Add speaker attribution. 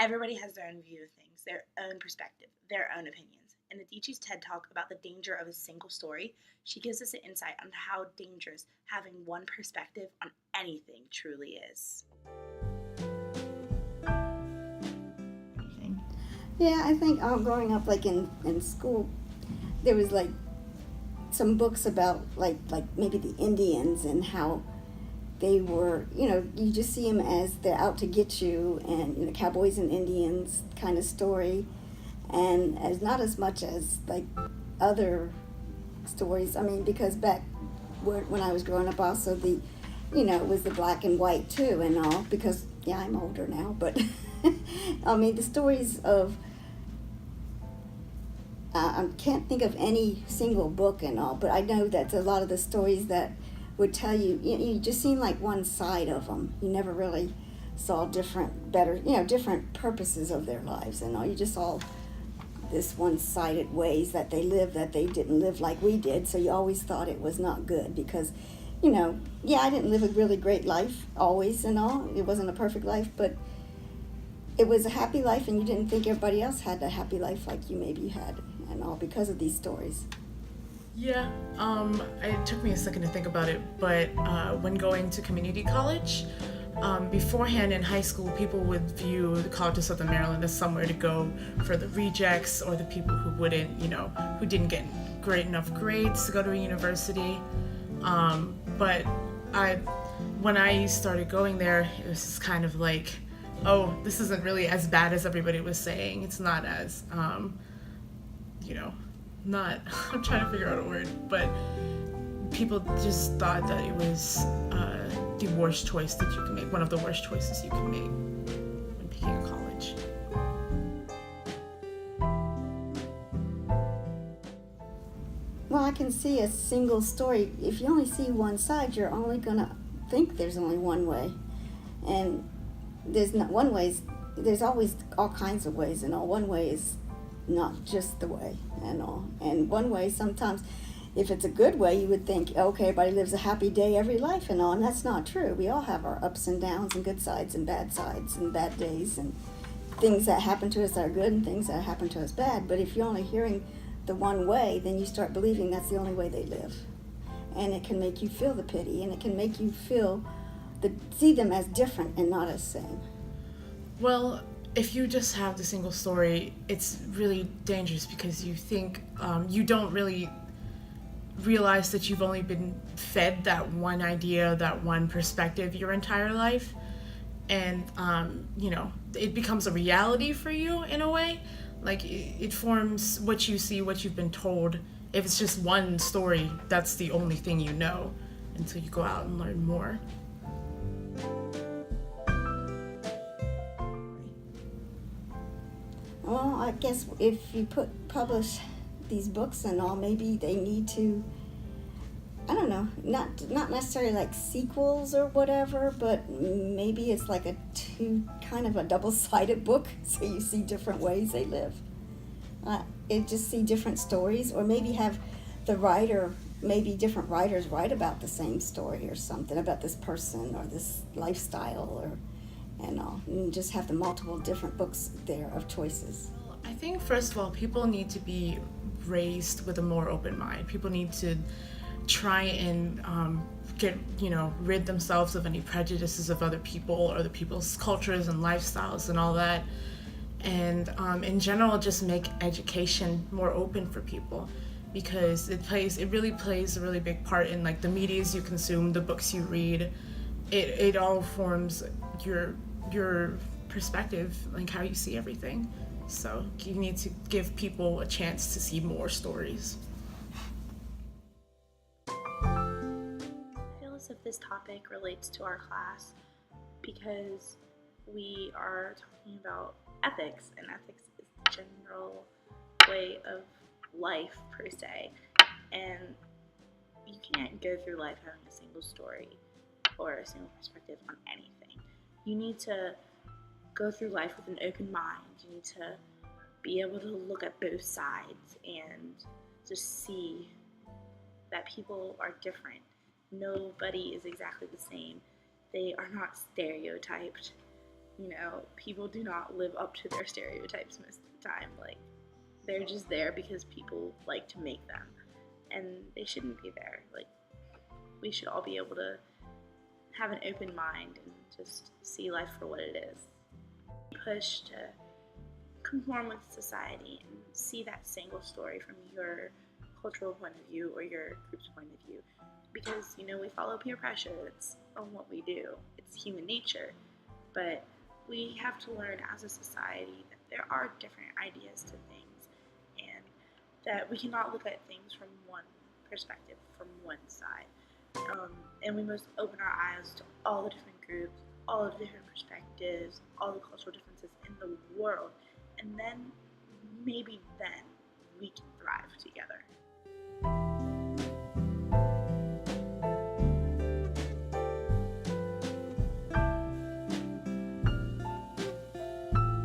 Speaker 1: Everybody has their own view of things, their own perspective, their own opinions. In Adichie's TED Talk about the danger of a single story, she gives us an insight on how dangerous having one perspective on anything truly is.
Speaker 2: Yeah, I think growing up, like in school, there was like some books about like maybe the Indians and how they were, you just see them as they're out to get you, and cowboys and Indians kind of story, and as not as much as like other stories. I mean, because back when I was growing up, also it was the black and white too, and all. Because yeah, I'm older now, but I mean the stories of. I can't think of any single book and all, but I know that a lot of the stories that would tell you, you just seen like one side of them. You never really saw different purposes of their lives and all. You just saw this one-sided ways that they lived, that they didn't live like we did. So you always thought it was not good because, yeah, I didn't live a really great life always and all. It wasn't a perfect life, but it was a happy life, and you didn't think everybody else had a happy life like you maybe had and all because of these stories.
Speaker 3: Yeah, it took me a second to think about it, but when going to community college, beforehand in high school, people would view the College of Southern Maryland as somewhere to go for the rejects or the people who who didn't get great enough grades to go to a university. But when I started going there, it was just kind of like, oh, this isn't really as bad as everybody was saying. It's not as, not, I'm trying to figure out a word, but people just thought that it was the worst choice that you can make, one of the worst choices you can make when picking a college.
Speaker 2: Well, I can see a single story. If you only see one side, you're only gonna think there's only one way, and there's not one way. There's always all kinds of ways, and all one way is not just the way, and all. And one way sometimes, if it's a good way, you would think, okay, everybody lives a happy day every life and all, and that's not true. We all have our ups and downs and good sides and bad days and things that happen to us that are good and things that happen to us bad. But if you're only hearing the one way, then you start believing that's the only way they live. And it can make you feel the pity, and it can make you see them as different and not as same.
Speaker 3: Well, if you just have the single story, it's really dangerous because you think you don't really realize that you've only been fed that one idea, that one perspective your entire life. And, it becomes a reality for you in a way. Like, it forms what you see, what you've been told. If it's just one story, that's the only thing you know until you go out and learn more.
Speaker 2: Well, I guess if you publish these books and all, maybe they need to, I don't know, not necessarily like sequels or whatever, but maybe it's like kind of a double-sided book, so you see different ways they live. It just see different stories, or maybe have maybe different writers write about the same story or something about this person or this lifestyle and just have the multiple different books there of choices.
Speaker 3: I think, first of all, people need to be raised with a more open mind. People need to try and rid themselves of any prejudices of other people or the people's cultures and lifestyles and all that. And in general, just make education more open for people, because it really plays a really big part in like the medias you consume, the books you read. It all forms your perspective, like how you see everything. So you need to give people a chance to see more stories.
Speaker 1: I feel as if this topic relates to our class because we are talking about ethics, and ethics is the general way of life per se. And you can't go through life having a single story or a single perspective on anything. You need to go through life with an open mind. You need to be able to look at both sides and just see that people are different. Nobody is exactly the same. They are not stereotyped. people do not live up to their stereotypes most of the time. Like, they're just there because people like to make them, and they shouldn't be there. Like, we should all be able to have an open mind and just see life for what it is. Push to conform with society and see that single story from your cultural point of view or your group's point of view, because we follow peer pressure. That's what we do. It's human nature. But we have to learn as a society that there are different ideas to things, and that we cannot look at things from one perspective, from one side. And we must open our eyes to all the different groups, all the different perspectives, all the cultural differences in the world, and then maybe then we can thrive together.